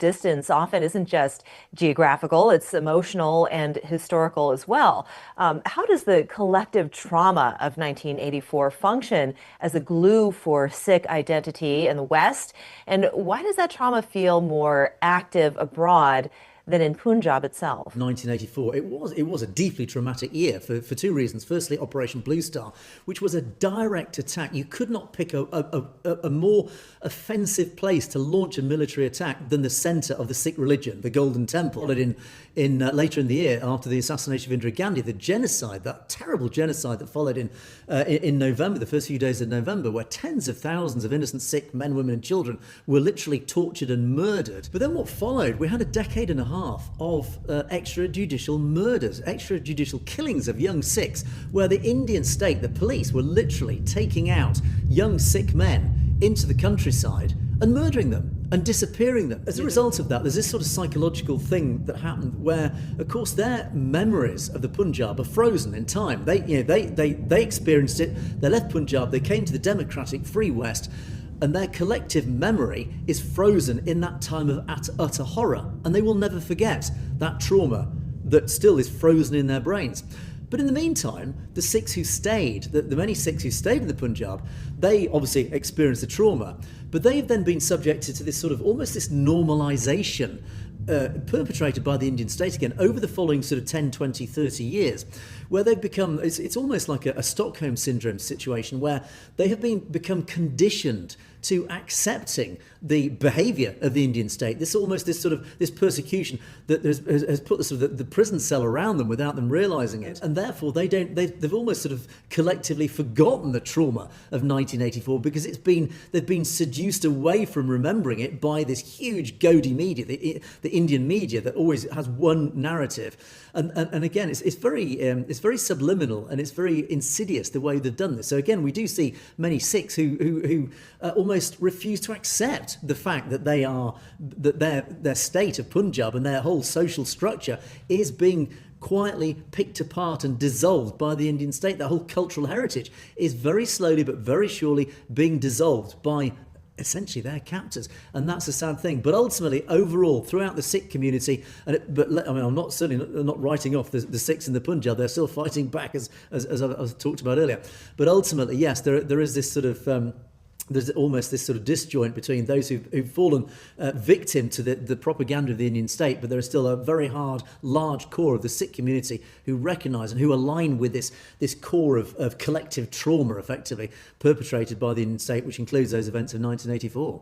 distance often isn't just geographical, it's emotional and historical as well. How does the collective trauma of 1984 function as a glue for Sikh identity in the West? And why does that trauma feel more active abroad than in Punjab itself? 1984, it was a deeply traumatic year for two reasons. Firstly, Operation Blue Star, which was a direct attack. You could not pick a more offensive place to launch a military attack than the centre of the Sikh religion, the Golden Temple. In later in the year, after the assassination of Indira Gandhi, the genocide, that terrible genocide that followed in November, the first few days of November, where tens of thousands of innocent Sikh men, women, and children were literally tortured and murdered. But then what followed? We had a decade and a half of extrajudicial murders, extrajudicial killings of young Sikhs, where the Indian state, the police, were literally taking out young Sikh men into the countryside and murdering them and disappearing them. As a result of that, there's this sort of psychological thing that happened where, of course, their memories of the Punjab are frozen in time. They experienced it, they left Punjab, they came to the democratic free West, and their collective memory is frozen in that time of utter horror, and they will never forget that trauma that still is frozen in their brains. But in the meantime, the Sikhs who stayed, the many Sikhs who stayed in the Punjab, they obviously experienced the trauma, but they've then been subjected to this sort of almost this normalisation perpetrated by the Indian state again over the following sort of 10, 20, 30 years, where they've become, it's almost like a Stockholm syndrome situation where they have become conditioned to accepting the behaviour of the Indian state, this persecution that has put the prison cell around them without them realising it, and therefore they've almost sort of collectively forgotten the trauma of 1984 because they've been seduced away from remembering it by this huge Gaudiya media, the Indian media that always has one narrative, and again it's very subliminal and it's very insidious the way they've done this. So again, we do see many Sikhs who almost refuse to accept the fact that their state of Punjab and their whole social structure is being quietly picked apart and dissolved by the Indian state. Their whole cultural heritage is very slowly but very surely being dissolved by essentially their captors, and that's a sad thing. But ultimately, overall, throughout the Sikh community, I'm not writing off the Sikhs in the Punjab. They're still fighting back, as I talked about earlier. But ultimately, yes, there is this sort of there's almost this sort of disjoint between those who've fallen victim to the propaganda of the Indian state, but there is still a very large core of the Sikh community who recognise and who align with this core of collective trauma, effectively perpetrated by the Indian state, which includes those events of 1984.